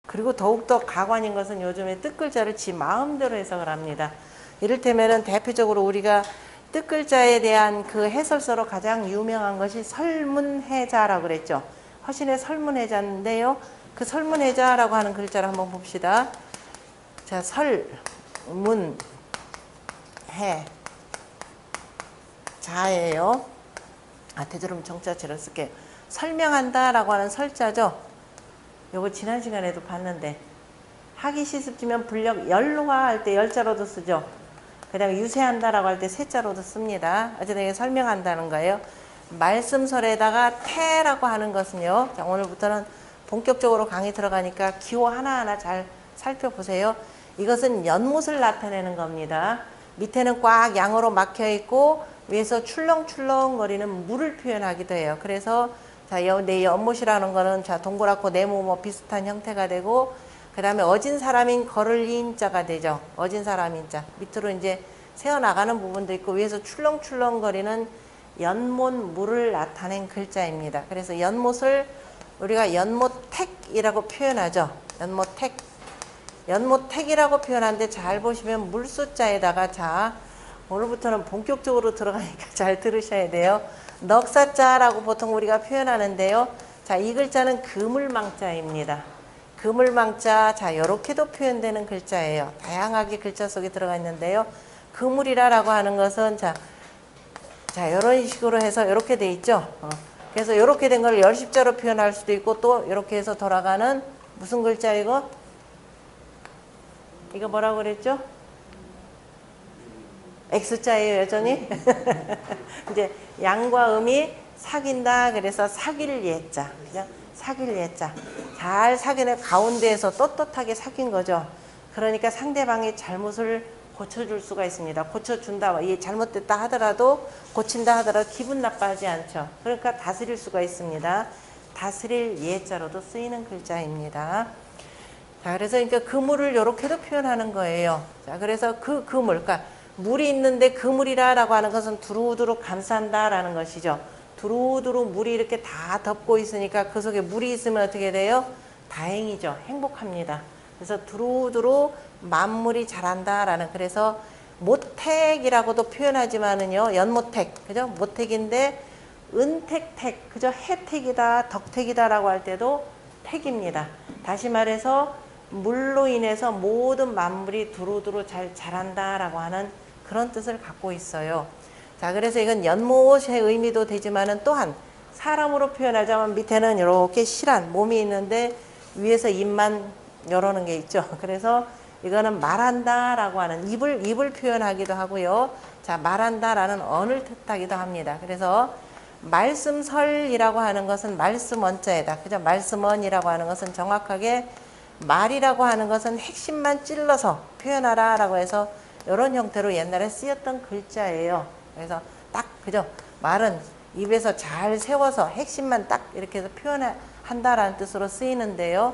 그리고 더욱더 가관인 것은 요즘에 뜻글자를 지 마음대로 해석을 합니다. 이를테면은 대표적으로 우리가 뜻글자에 대한 그 해설서로 가장 유명한 것이 설문해자라고 그랬죠. 허신의 설문해자인데요. 그 설문해자라고 하는 글자를 한번 봅시다. 자, 설문해자예요. 되도록 정자체로 쓸게요. 설명한다라고 하는 설자죠. 요거 지난 시간에도 봤는데 하기 시습지면 불력 열로화 할 때 열자로도 쓰죠. 그 다음에 유세한다라고 할 때 세자로도 씁니다. 어쨌든 설명한다는 거예요. 말씀설에다가 태라고 하는 것은요. 자, 오늘부터는 본격적으로 강의 들어가니까 기호 하나하나 잘 살펴보세요. 이것은 연못을 나타내는 겁니다. 밑에는 꽉 양으로 막혀 있고 위에서 출렁출렁거리는 물을 표현하기도 해요. 그래서 자, 내 연못이라는 거는 자, 동그랗고 네모 뭐 비슷한 형태가 되고 그 다음에 어진 사람인 걸을 인자가 되죠. 어진 사람인 자. 밑으로 이제 새어나가는 부분도 있고 위에서 출렁출렁거리는 연못 물을 나타낸 글자입니다. 그래서 연못을 우리가 연못택이라고 표현하죠. 연못택. 연못택이라고 표현하는데 잘 보시면 물숫자에다가 자, 오늘부터는 본격적으로 들어가니까 잘 들으셔야 돼요. 넉사자라고 보통 우리가 표현하는데요. 자, 이 글자는 그물망자입니다. 그물망자, 자, 요렇게도 표현되는 글자예요. 다양하게 글자 속에 들어가 있는데요. 그물이라고 하는 것은 자, 이런 식으로 해서 이렇게 돼 있죠. 그래서 이렇게 된 걸 열십자로 표현할 수도 있고 또 이렇게 해서 돌아가는 무슨 글자 이거? 이거 뭐라고 그랬죠? X자예요, 여전히. 이제 양과 음이 사귄다. 그래서 사귈 예자. 그죠? 사귈 예자. 잘 사귀는 가운데에서 떳떳하게 사귄 거죠. 그러니까 상대방의 잘못을 고쳐줄 수가 있습니다. 고쳐준다. 이 잘못됐다 하더라도 고친다 하더라도 기분 나빠하지 않죠. 그러니까 다스릴 수가 있습니다. 다스릴 예자로도 쓰이는 글자입니다. 자, 그래서 그러니까 그물을 이렇게도 표현하는 거예요. 자, 그래서 그 그물, 그러니까 물이 있는데 그물이라고 하는 것은 두루두루 감싼다라는 것이죠. 두루두루 물이 이렇게 다 덮고 있으니까 그 속에 물이 있으면 어떻게 돼요? 다행이죠. 행복합니다. 그래서 두루두루 만물이 자란다라는, 그래서 모택이라고도 표현하지만은요, 연모택, 그죠? 모택인데 은택택, 그죠? 혜택이다, 덕택이다라고 할 때도 택입니다. 다시 말해서 물로 인해서 모든 만물이 두루두루 잘 자란다라고 하는 그런 뜻을 갖고 있어요. 자, 그래서 이건 연못의 의미도 되지만은 또한 사람으로 표현하자면 밑에는 이렇게 실한 몸이 있는데 위에서 입만 열어놓은 게 있죠. 그래서 이거는 말한다라고 하는 입을 표현하기도 하고요. 자, 말한다라는 언을 뜻하기도 합니다. 그래서 말씀설이라고 하는 것은 말씀 원자에다, 그죠? 말씀언이라고 하는 것은 정확하게 말이라고 하는 것은 핵심만 찔러서 표현하라라고 해서 이런 형태로 옛날에 쓰였던 글자예요. 그래서 딱, 그죠? 말은 입에서 잘 세워서 핵심만 딱 이렇게 해서 표현한다라는 뜻으로 쓰이는데요.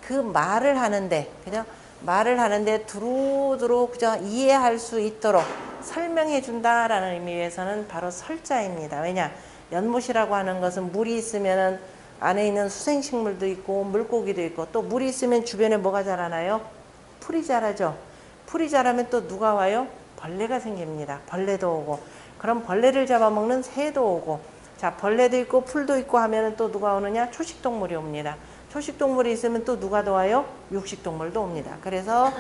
그 말을 하는데, 그죠? 말을 하는데 두루두루, 그죠? 이해할 수 있도록 설명해 준다라는 의미에서는 바로 설자입니다. 왜냐? 연못이라고 하는 것은 물이 있으면은 안에 있는 수생식물도 있고 물고기도 있고, 또 물이 있으면 주변에 뭐가 자라나요? 풀이 자라죠. 풀이 자라면 또 누가 와요? 벌레가 생깁니다. 벌레도 오고, 그럼 벌레를 잡아먹는 새도 오고, 자, 벌레도 있고 풀도 있고 하면은 또 누가 오느냐? 초식동물이 옵니다. 초식동물이 있으면 또 누가 더 와요? 육식동물도 옵니다. 그래서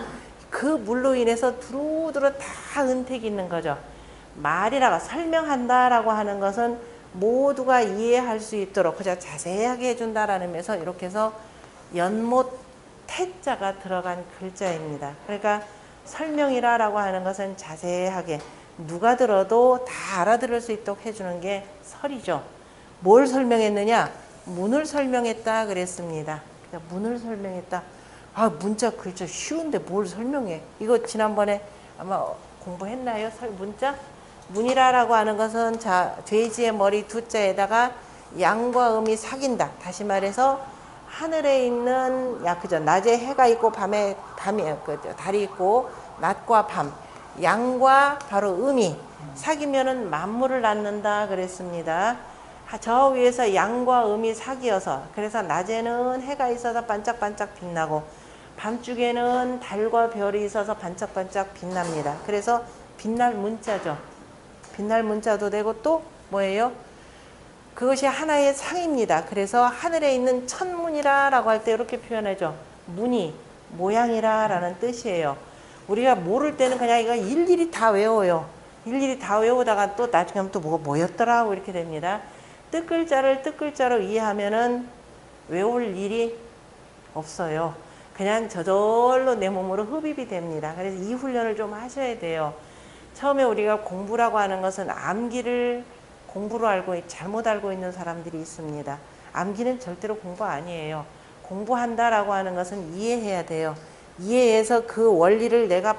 그 물로 인해서 두루두루 다 은택이 있는 거죠. 말이라고 설명한다라고 하는 것은 모두가 이해할 수 있도록 그저 자세하게 해준다라는 의미에서 이렇게 해서 연못 태자가 들어간 글자입니다. 그러니까 설명이라고 하는 것은 자세하게 누가 들어도 다 알아들을 수 있도록 해주는 게 설이죠. 뭘 설명했느냐? 문을 설명했다 그랬습니다. 문을 설명했다. 아, 문자 글자 쉬운데 뭘 설명해? 이거 지난번에 아마 공부했나요? 문자? 문이라고 하는 것은 자, 돼지의 머리 두자에다가 양과 음이 사귄다. 다시 말해서 하늘에 있는, 그죠? 낮에 해가 있고 밤에 그죠? 달이 있고 낮과 밤, 양과 바로 음이 사귀면은 만물을 낳는다 그랬습니다. 저 위에서 양과 음이 사귀어서 그래서 낮에는 해가 있어서 반짝반짝 빛나고 밤중에는 달과 별이 있어서 반짝반짝 빛납니다. 그래서 빛날 문자죠. 빛날 문자도 되고 또 뭐예요? 그것이 하나의 상입니다. 그래서 하늘에 있는 천문이라고 할 때 이렇게 표현하죠. 문이 모양이라 라는 뜻이에요. 우리가 모를 때는 그냥 이거 일일이 다 외워요. 일일이 다 외우다가 또 나중에 하면 또 뭐가 뭐였더라 이렇게 됩니다. 뜻글자를 뜻글자로 이해하면은 외울 일이 없어요. 그냥 저절로 내 몸으로 흡입이 됩니다. 그래서 이 훈련을 좀 하셔야 돼요. 처음에 우리가 공부라고 하는 것은 암기를 공부로 잘못 알고 있는 사람들이 있습니다. 암기는 절대로 공부 아니에요. 공부한다라고 하는 것은 이해해야 돼요. 이해해서 그 원리를 내가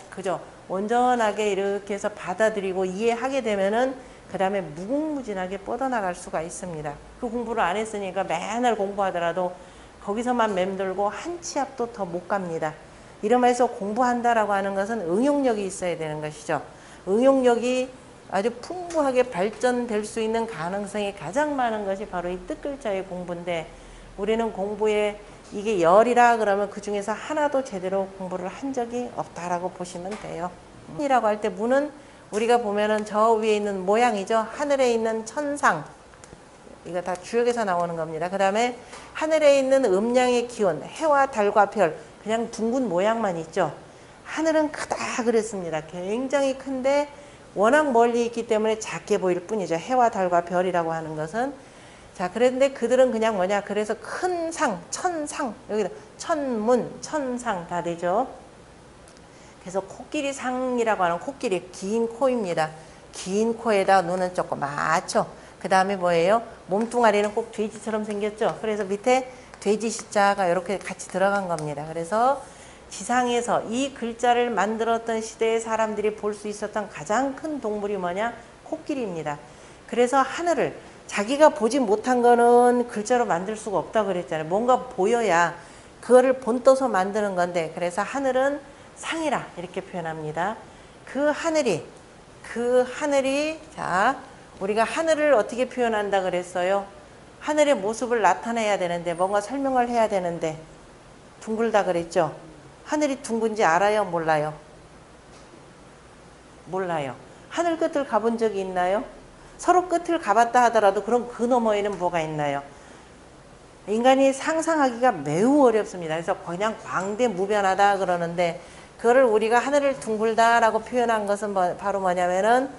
그죠? 온전하게 이렇게 해서 받아들이고 이해하게 되면은 그 다음에 무궁무진하게 뻗어나갈 수가 있습니다. 그 공부를 안 했으니까 맨날 공부하더라도 거기서만 맴돌고 한 치 앞도 더 못 갑니다. 이러면서 공부한다라고 하는 것은 응용력이 있어야 되는 것이죠. 응용력이 아주 풍부하게 발전될 수 있는 가능성이 가장 많은 것이 바로 이 뜻글자의 공부인데 우리는 공부에 이게 열이라 그러면 그 중에서 하나도 제대로 공부를 한 적이 없다라고 보시면 돼요. 문이라고 할 때 문은 우리가 보면은 저 위에 있는 모양이죠. 하늘에 있는 천상. 이거 다 주역에서 나오는 겁니다. 그 다음에 하늘에 있는 음양의 기운, 해와 달과 별, 그냥 둥근 모양만 있죠. 하늘은 크다 그랬습니다. 굉장히 큰데 워낙 멀리 있기 때문에 작게 보일 뿐이죠. 해와 달과 별이라고 하는 것은. 자, 그런데 그들은 그냥 뭐냐. 그래서 큰 상, 천상, 여기다 천문, 천상 다 되죠. 그래서 코끼리 상이라고 하는 코끼리, 긴 코입니다. 긴 코에다 눈은 조그맣죠. 그 다음에 뭐예요? 몸뚱아리는 꼭 돼지처럼 생겼죠. 그래서 밑에 돼지 시자가 이렇게 같이 들어간 겁니다. 그래서 지상에서 이 글자를 만들었던 시대의 사람들이 볼 수 있었던 가장 큰 동물이 뭐냐? 코끼리입니다. 그래서 하늘을 자기가 보지 못한 거는 글자로 만들 수가 없다 그랬잖아요. 뭔가 보여야 그거를 본떠서 만드는 건데 그래서 하늘은 상이라 이렇게 표현합니다. 그 하늘이 자 우리가 하늘을 어떻게 표현한다 그랬어요? 하늘의 모습을 나타내야 되는데 뭔가 설명을 해야 되는데 둥글다 그랬죠? 하늘이 둥근지 알아요? 몰라요? 몰라요. 하늘 끝을 가본 적이 있나요? 서로 끝을 가봤다 하더라도 그럼 그 너머에는 뭐가 있나요? 인간이 상상하기가 매우 어렵습니다. 그래서 그냥 광대무변하다 그러는데 그거를 우리가 하늘을 둥글다라고 표현한 것은 바로 뭐냐면은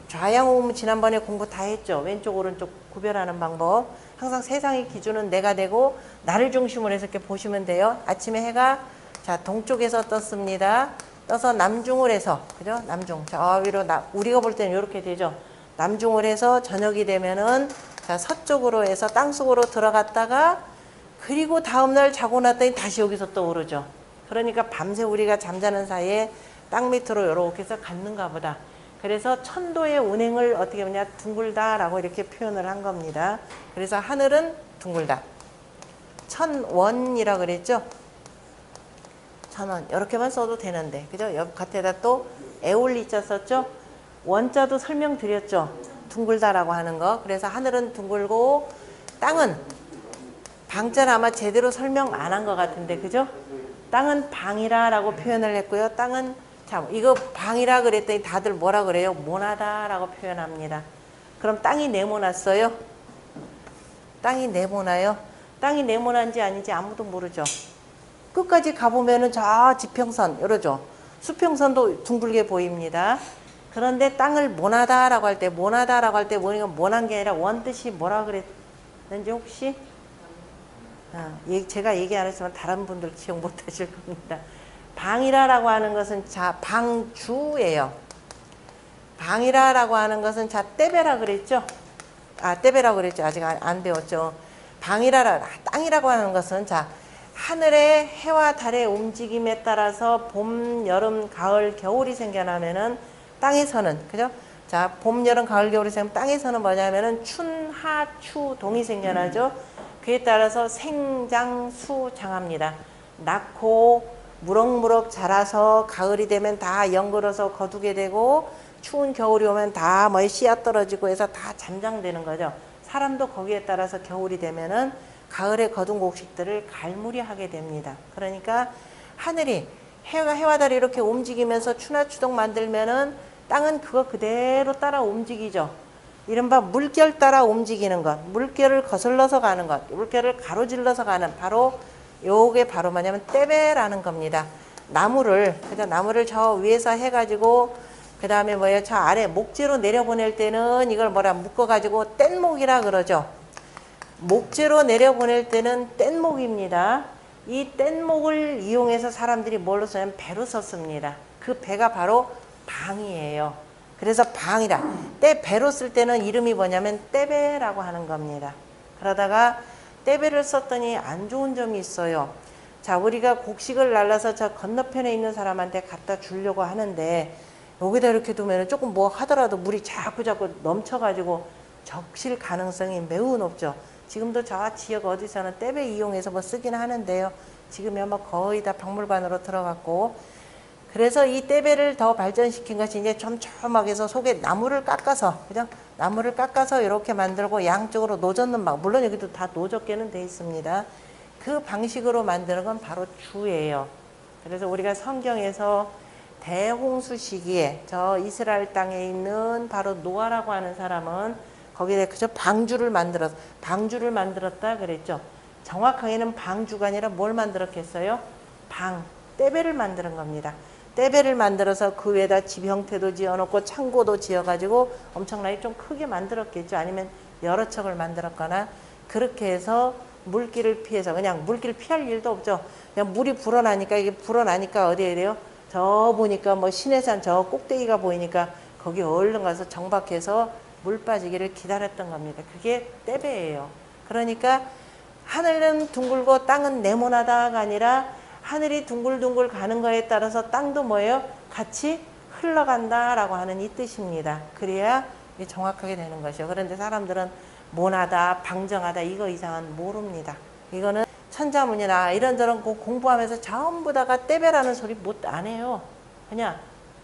좌양우음 지난번에 공부 다 했죠. 왼쪽 오른쪽 구별하는 방법. 항상 세상의 기준은 내가 되고 나를 중심으로 해서 이렇게 보시면 돼요. 아침에 해가 자 동쪽에서 떴습니다. 떠서 남중을 해서 그죠? 남중 저 위로 우리가 볼 때는 이렇게 되죠. 남중을 해서 저녁이 되면은 자 서쪽으로 해서 땅속으로 들어갔다가 그리고 다음날 자고 났더니 다시 여기서 떠오르죠. 그러니까 밤새 우리가 잠자는 사이에 땅 밑으로 이렇게 해서 갔는가 보다. 그래서 천도의 운행을 어떻게 보냐 둥글다라고 이렇게 표현을 한 겁니다. 그래서 하늘은 둥글다. 천원이라 그랬죠. 천원 이렇게만 써도 되는데 그죠? 옆 겉에다 또 에올리자 썼죠. 원자도 설명드렸죠. 둥글다라고 하는 거. 그래서 하늘은 둥글고 땅은 방자는 아마 제대로 설명 안 한 것 같은데 그죠? 땅은 방이라라고 표현을 했고요. 땅은 자 이거 방이라 그랬더니 다들 뭐라 그래요? 모나다라고 표현합니다. 그럼 땅이 네모났어요? 땅이 네모나요? 땅이 네모난지 아닌지 아무도 모르죠. 끝까지 가보면은 저 지평선 이러죠. 수평선도 둥글게 보입니다. 그런데 땅을 모나다라고 할 때 뭐냐면 모난 게 아니라 원뜻이 뭐라 그랬는지 혹시 제가 얘기 안 했지만 다른 분들 기억 못 하실 겁니다. 방이라라고 하는 것은 자 방주예요. 방이라라고 하는 것은 자 떼베라 그랬죠. 떼베라 그랬죠. 아직 안 배웠죠. 땅이라고 하는 것은 자 하늘의 해와 달의 움직임에 따라서 봄, 여름, 가을, 겨울이 생겨나면은 땅에서는 그죠? 자 봄, 여름, 가을, 겨울이 생기면 땅에서는 뭐냐면은 춘, 하, 추, 동이 생겨나죠. 그에 따라서 생장, 수, 장합니다. 낳고 무럭무럭 자라서 가을이 되면 다 연글어서 거두게 되고 추운 겨울이 오면 다 뭐 씨앗 떨어지고 해서 다 잠잠되는 거죠. 사람도 거기에 따라서 겨울이 되면은 가을에 거둔 곡식들을 갈무리하게 됩니다. 그러니까 하늘이 해와 달이 이렇게 움직이면서 추나추동 만들면은 땅은 그거 그대로 따라 움직이죠. 이른바 물결 따라 움직이는 것, 물결을 거슬러서 가는 것, 물결을 가로질러서 가는 바로 요게 바로 뭐냐면 떼배라는 겁니다. 나무를 저 위에서 해가지고 그 다음에 뭐예요? 저 아래 목재로 내려보낼 때는 이걸 뭐라 묶어가지고 뗏목이라 그러죠. 목재로 내려보낼 때는 뗏목입니다. 이 뗏목을 이용해서 사람들이 뭘로 쓰냐면 배로 썼습니다. 그 배가 바로 방이에요. 그래서 방이라. 배로 쓸 때는 이름이 뭐냐면 떼배라고 하는 겁니다. 그러다가 떼배를 썼더니 안 좋은 점이 있어요. 자, 우리가 곡식을 날라서 저 건너편에 있는 사람한테 갖다 주려고 하는데 여기다 이렇게 두면 조금 뭐 하더라도 물이 자꾸 넘쳐가지고 적실 가능성이 매우 높죠. 지금도 저 지역 어디서는 떼배 이용해서 뭐 쓰긴 하는데요. 지금이 아마 거의 다 박물관으로 들어갔고, 그래서 이 떼배를 더 발전시킨 것이 이제 촘촘하게 해서 속에 나무를 깎아서, 그죠? 나무를 깎아서 이렇게 만들고 양쪽으로 노젓는 방, 물론 여기도 다 노젓게는 돼 있습니다. 그 방식으로 만드는 건 바로 주예요. 그래서 우리가 성경에서 대홍수 시기에 저 이스라엘 땅에 있는 바로 노아라고 하는 사람은 거기에 그저 방주를 만들었다 그랬죠. 정확하게는 방주가 아니라 뭘 만들었겠어요? 떼배를 만드는 겁니다. 떼배를 만들어서 그 위에다 집 형태도 지어놓고 창고도 지어가지고 엄청나게 좀 크게 만들었겠죠. 아니면 여러 척을 만들었거나 그렇게 해서 물기를 피해서, 그냥 물기를 피할 일도 없죠. 그냥 물이 불어나니까 어디에 이래요? 저 보니까 뭐 신해산 저 꼭대기가 보이니까 거기 얼른 가서 정박해서 물 빠지기를 기다렸던 겁니다. 그게 떼배예요. 그러니까 하늘은 둥글고 땅은 네모나다가 아니라 하늘이 둥글둥글 가는 거에 따라서 땅도 뭐예요? 같이 흘러간다라고 하는 이 뜻입니다. 그래야 이게 정확하게 되는 것이요. 그런데 사람들은 모나다, 방정하다 이거 이상은 모릅니다. 이거는 천자문이나 이런저런 공부하면서 전부 다가 떼배라는 소리 못 안 해요. 그냥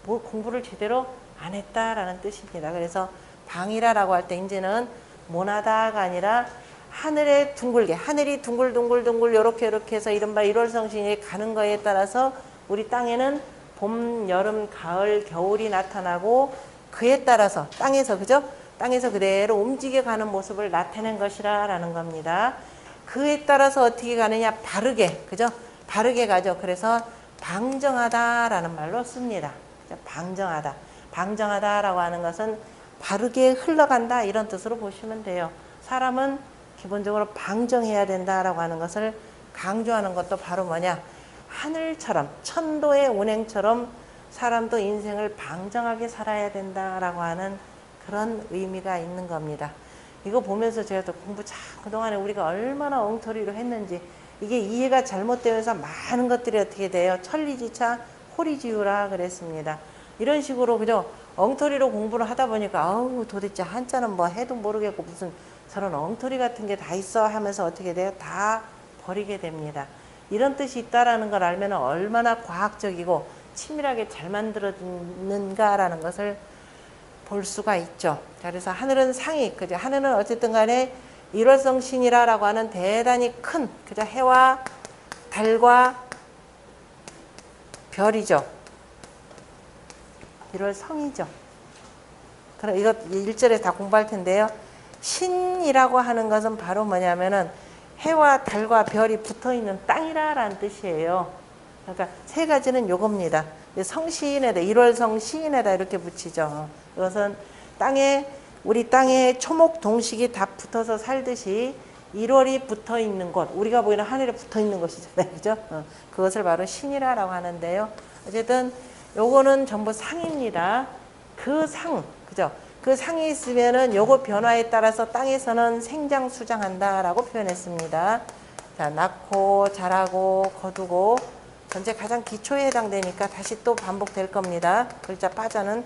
뭘 공부를 제대로 안 했다라는 뜻입니다. 그래서 방이라라고 할 때 이제는 모나다가 아니라 하늘에 둥글게, 하늘이 둥글둥글둥글 요렇게 해서 이른바 1월성신이 가는 거에 따라서 우리 땅에는 봄, 여름, 가을, 겨울이 나타나고 그에 따라서 땅에서, 그죠? 땅에서 그대로 움직여가는 모습을 나타낸 것이라는 겁니다. 그에 따라서 어떻게 가느냐? 바르게, 그죠? 바르게 가죠. 그래서 방정하다라는 말로 씁니다. 방정하다. 방정하다라고 하는 것은 바르게 흘러간다 이런 뜻으로 보시면 돼요. 사람은 기본적으로 방정해야 된다라고 하는 것을 강조하는 것도 바로 뭐냐? 하늘처럼, 천도의 운행처럼 사람도 인생을 방정하게 살아야 된다라고 하는 그런 의미가 있는 겁니다. 이거 보면서 제가 또 공부 참 그동안에 우리가 얼마나 엉터리로 했는지, 이게 이해가 잘못되면서 많은 것들이 어떻게 돼요? 천리지차 호리지유라 그랬습니다. 이런 식으로 그죠? 엉터리로 공부를 하다 보니까 아우 도대체 한자는 뭐 해도 모르겠고 무슨 저런 엉터리 같은 게 다 있어 하면서 어떻게 돼요? 다 버리게 됩니다. 이런 뜻이 있다라는 걸 알면 얼마나 과학적이고 치밀하게 잘 만들어지는가라는 것을 볼 수가 있죠. 자, 그래서 하늘은 상이, 그죠? 하늘은 어쨌든 간에 일월성신이라고 하는 대단히 큰, 그죠? 해와 달과 별이죠. 일월성이죠. 그럼 이거 1절에 다 공부할 텐데요. 신이라고 하는 것은 바로 뭐냐면은 해와 달과 별이 붙어있는 땅이라는 뜻이에요. 그러니까 세 가지는 요겁니다. 성시인에다, 일월성시인에다 이렇게 붙이죠. 이것은 우리 땅에 초목 동식이 다 붙어서 살듯이 1월이 붙어 있는 곳, 우리가 보이는 하늘에 붙어 있는 것이잖아요. 그죠? 그것을 바로 신이라고 하는데요. 어쨌든 요거는 전부 상입니다. 그 상, 그죠? 그 상이 있으면은 요거 변화에 따라서 땅에서는 생장수장한다라고 표현했습니다. 자, 낳고, 자라고, 거두고, 전체 가장 기초에 해당되니까 다시 또 반복될 겁니다. 글자 빠져는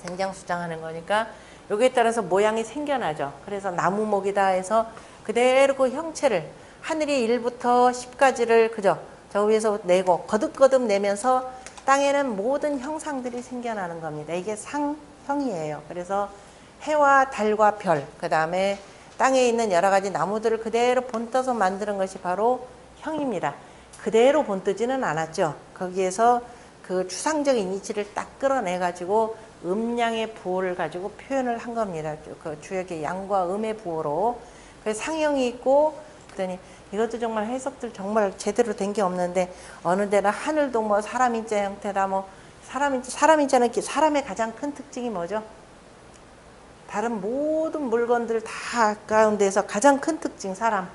생장수장하는 거니까 여기에 따라서 모양이 생겨나죠. 그래서 나무목이다 해서 그대로 그 형체를 하늘이 1부터 10까지를 그죠? 저 위에서 내고 거듭거듭 내면서 땅에는 모든 형상들이 생겨나는 겁니다. 이게 상형이에요. 그래서 해와 달과 별, 그 다음에 땅에 있는 여러 가지 나무들을 그대로 본떠서 만드는 것이 바로 형입니다. 그대로 본뜨지는 않았죠. 거기에서 그 추상적인 이치를 딱 끌어내가지고 음양의 부호를 가지고 표현을 한 겁니다. 그 주역의 양과 음의 부호로. 그래서 상형이 있고, 그랬더니 이것도 정말 해석들 정말 제대로 된 게 없는데, 어느 데는 하늘도 뭐 사람인자 형태다, 뭐 사람인자는 사람의 가장 큰 특징이 뭐죠? 다른 모든 물건들 다 가운데서 가장 큰 특징, 사람.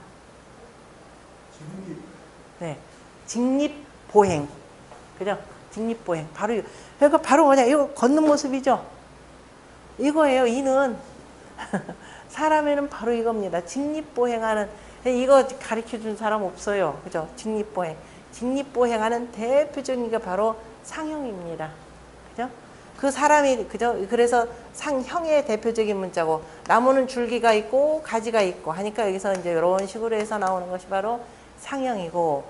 네. 직립보행. 그죠? 직립보행. 바로, 그러니까 바로 뭐냐, 이거 걷는 모습이죠? 이거예요, 이는. 사람에는 바로 이겁니다. 직립보행하는, 이거 가르쳐 준 사람 없어요. 그죠? 직립보행. 직립보행하는 대표적인 게 바로 상형입니다. 그죠? 그 사람이, 그죠? 그래서 상형의 대표적인 문자고, 나무는 줄기가 있고, 가지가 있고 하니까 여기서 이제 이런 식으로 해서 나오는 것이 바로 상형이고,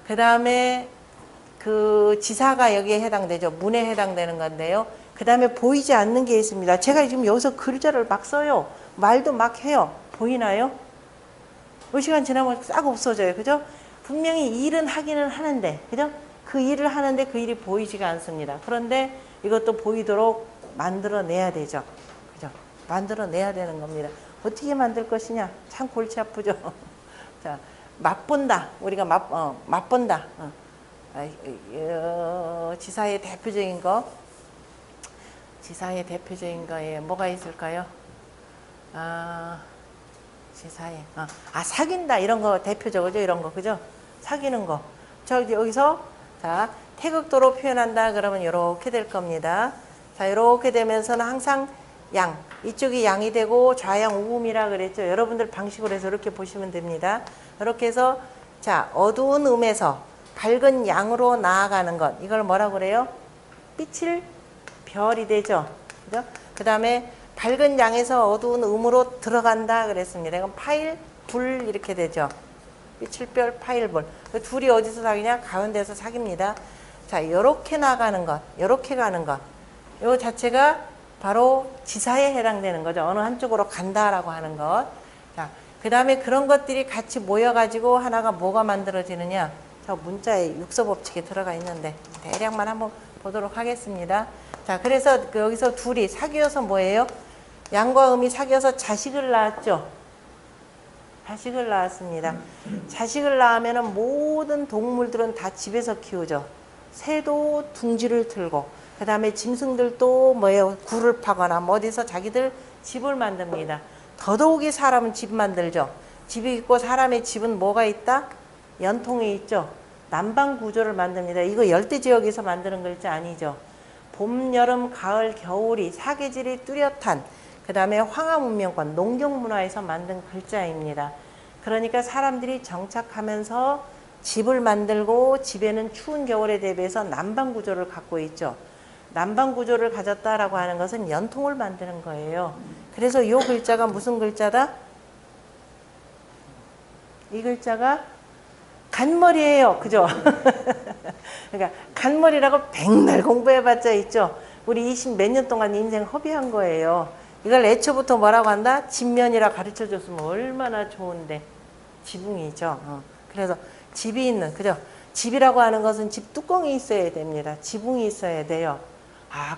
그 다음에 그 지사가 여기에 해당되죠. 문에 해당되는 건데요. 그 다음에 보이지 않는 게 있습니다. 제가 지금 여기서 글자를 막 써요. 말도 막 해요. 보이나요? 이 시간 지나면 싹 없어져요. 그죠? 분명히 일은 하기는 하는데, 그죠? 그 일을 하는데 그 일이 보이지가 않습니다. 그런데 이것도 보이도록 만들어내야 되죠. 그죠? 만들어내야 되는 겁니다. 어떻게 만들 것이냐? 참 골치 아프죠? 자, 맛본다. 우리가 맛본다. 지사의 대표적인 거. 지사의 대표적인 거에 뭐가 있을까요? 지사의. 사귄다. 이런 거 대표적이죠. 이런 거. 그죠? 사귀는 거. 여기서, 자, 태극도로 표현한다. 그러면 이렇게 될 겁니다. 자, 이렇게 되면서는 항상 양. 이쪽이 양이 되고 좌양 우음이라 그랬죠. 여러분들 방식으로 해서 이렇게 보시면 됩니다. 이렇게 해서, 자, 어두운 음에서 밝은 양으로 나아가는 것. 이걸 뭐라고 그래요? 빛을 별이 되죠. 그죠? 그 다음에 밝은 양에서 어두운 음으로 들어간다 그랬습니다. 이건 파일, 불 이렇게 되죠. 빛을 별, 파일, 불. 그 둘이 어디서 사귀냐? 가운데서 사깁니다. 자, 이렇게 나가는 것, 이렇게 가는 것. 이 자체가 바로 지사에 해당되는 거죠. 어느 한쪽으로 간다라고 하는 것. 자, 그 다음에 그런 것들이 같이 모여가지고 하나가 뭐가 만들어지느냐? 저 문자에 육서법칙에 들어가 있는데 대략만 한번 보도록 하겠습니다. 자, 그래서 여기서 둘이 사귀어서 뭐예요? 양과 음이 사귀어서 자식을 낳았죠. 자식을 낳았습니다. 자식을 낳으면 모든 동물들은 다 집에서 키우죠. 새도 둥지를 틀고, 그 다음에 짐승들도 뭐예요? 굴을 파거나 뭐 어디서 자기들 집을 만듭니다. 더더욱이 사람은 집 만들죠. 집이 있고 사람의 집은 뭐가 있다? 연통이 있죠. 난방 구조를 만듭니다. 이거 열대 지역에서 만드는 글자 아니죠. 봄, 여름, 가을, 겨울이 사계절이 뚜렷한, 그 다음에 황하 문명권, 농경 문화에서 만든 글자입니다. 그러니까 사람들이 정착하면서 집을 만들고 집에는 추운 겨울에 대비해서 난방 구조를 갖고 있죠. 난방 구조를 가졌다라고 하는 것은 연통을 만드는 거예요. 그래서 이 글자가 무슨 글자다? 이 글자가 간머리예요. 그죠? 그러니까 간머리라고 백날 공부해봤자 있죠. 우리 20 몇 년 동안 인생 허비한 거예요. 이걸 애초부터 뭐라고 한다? 집면이라 가르쳐줬으면 얼마나 좋은데. 지붕이죠. 그래서 집이 있는, 그죠? 집이라고 하는 것은 집 뚜껑이 있어야 됩니다. 지붕이 있어야 돼요.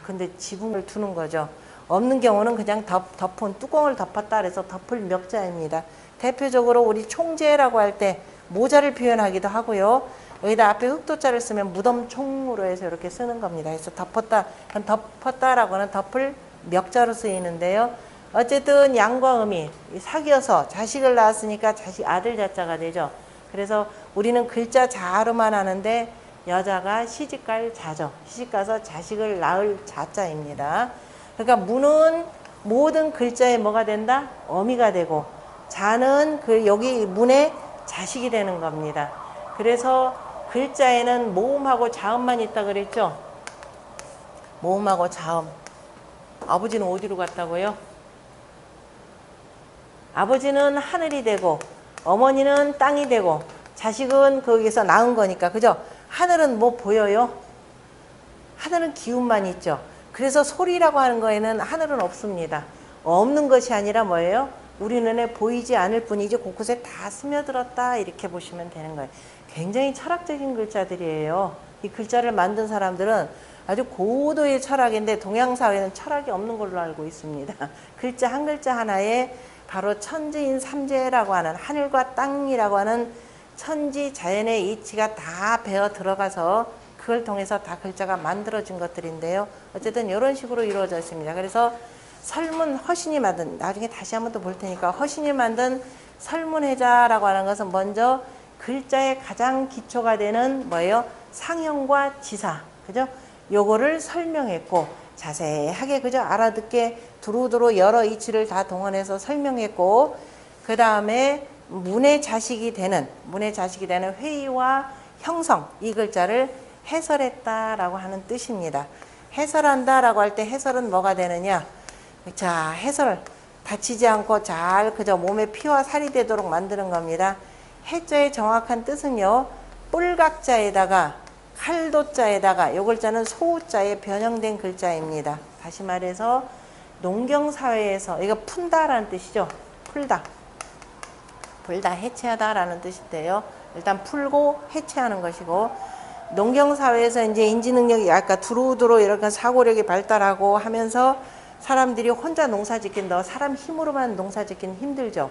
근데 지붕을 두는 거죠. 없는 경우는 그냥 덮은, 뚜껑을 덮었다 그래서 덮을 명자입니다. 대표적으로 우리 총재라고 할 때 모자를 표현하기도 하고요. 여기다 앞에 흑도자를 쓰면 무덤총으로 해서 이렇게 쓰는 겁니다. 그래서 덮었다라고는 덮을 명자로 쓰이는데요. 어쨌든 양과 음이 사귀어서 자식을 낳았으니까 아들 자자가 되죠. 그래서 우리는 글자 자로만 하는데 여자가 시집갈 자죠. 시집가서 자식을 낳을 자자입니다. 그러니까 문은 모든 글자에 뭐가 된다? 어미가 되고, 자는 여기 문에 자식이 되는 겁니다. 그래서 글자에는 모음하고 자음만 있다 그랬죠? 모음하고 자음. 아버지는 어디로 갔다고요? 아버지는 하늘이 되고, 어머니는 땅이 되고, 자식은 거기서 낳은 거니까, 그죠? 하늘은 뭐 보여요? 하늘은 기운만 있죠. 그래서 소리라고 하는 거에는 하늘은 없습니다. 없는 것이 아니라 뭐예요? 우리 눈에 보이지 않을 뿐이지 곳곳에 다 스며들었다 이렇게 보시면 되는 거예요. 굉장히 철학적인 글자들이에요. 이 글자를 만든 사람들은 아주 고도의 철학인데 동양 사회는 철학이 없는 걸로 알고 있습니다. 글자 한 글자 하나에 바로 천지인 삼재라고 하는 하늘과 땅이라고 하는 천지 자연의 이치가 다 배어 들어가서 그걸 통해서 다 글자가 만들어진 것들인데요. 어쨌든 이런 식으로 이루어져 있습니다. 그래서 설문 허신이 만든, 나중에 다시 한번 또 볼 테니까, 허신이 만든 설문해자라고 하는 것은 먼저 글자의 가장 기초가 되는 뭐예요? 상형과 지사, 그죠? 요거를 설명했고 자세하게 그죠? 알아듣게 두루두루 여러 이치를 다 동원해서 설명했고, 그 다음에 문의 자식이 되는 회의와 형성, 이 글자를 해설했다라고 하는 뜻입니다. 해설한다라고 할 때 해설은 뭐가 되느냐? 자, 해설 다치지 않고 잘 그저 몸에 피와 살이 되도록 만드는 겁니다. 해자의 정확한 뜻은요, 뿔각자에다가 칼도자에다가 요 글자는 소우자에 변형된 글자입니다. 다시 말해서 농경사회에서, 이거 푼다라는 뜻이죠. 풀다 해체하다라는 뜻인데요. 일단 풀고 해체하는 것이고, 농경사회에서 이제 인지능력이 아까 두루두루 이렇게 사고력이 발달하고 하면서 사람들이 혼자 농사 짓긴다. 사람 힘으로만 농사 짓기는 힘들죠.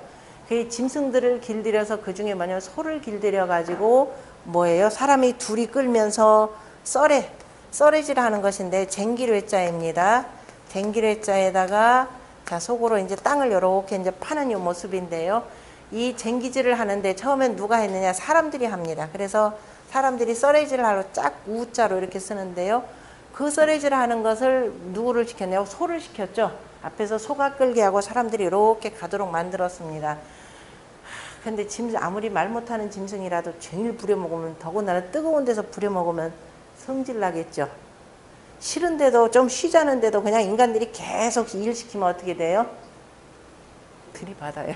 그 짐승들을 길들여서 그 중에 뭐냐면 소를 길들여 가지고 뭐예요? 사람이 둘이 끌면서 썰해질 하는 것인데 쟁기뢰자입니다. 쟁기뢰자에다가 자 속으로 이제 땅을 이렇게 이제 파는 이 모습인데요. 이 쟁기질을 하는데 처음엔 누가 했느냐? 사람들이 합니다. 그래서 사람들이 썰해질을 하러 짝 우자로 이렇게 쓰는데요. 그 썰해질 하는 것을 누구를 시켰냐고? 소를 시켰죠. 앞에서 소가 끌게 하고 사람들이 이렇게 가도록 만들었습니다. 근데 짐승, 아무리 말 못하는 짐승이라도 종일 부려먹으면, 더군다나 뜨거운 데서 부려먹으면 성질 나겠죠. 싫은데도 좀 쉬자는데도 그냥 인간들이 계속 일시키면 어떻게 돼요? 들이받아요.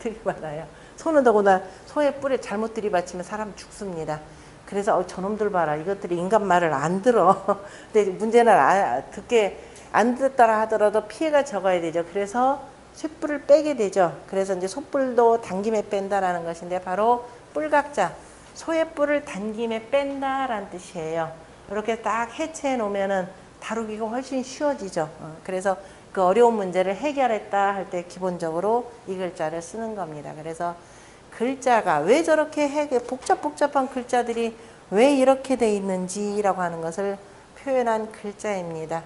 들이받아요. 소는 더구나 소의 뿔에 잘못 들이받치면 사람 죽습니다. 그래서 저놈들 봐라, 이것들이 인간 말을 안 들어. 근데 문제는 안 듣더라 하더라도 피해가 적어야 되죠. 그래서 쇳뿔을 빼게 되죠. 그래서 이제 소뿔도 당김에 뺀다라는 것인데 바로 뿔각자, 소의 뿔을 당김에 뺀다라는 뜻이에요. 이렇게 딱 해체해 놓으면은 다루기가 훨씬 쉬워지죠. 그래서 그 어려운 문제를 해결했다 할 때 기본적으로 이 글자를 쓰는 겁니다. 그래서 글자가 왜 저렇게 복잡한 글자들이 왜 이렇게 돼 있는지라고 하는 것을 표현한 글자입니다.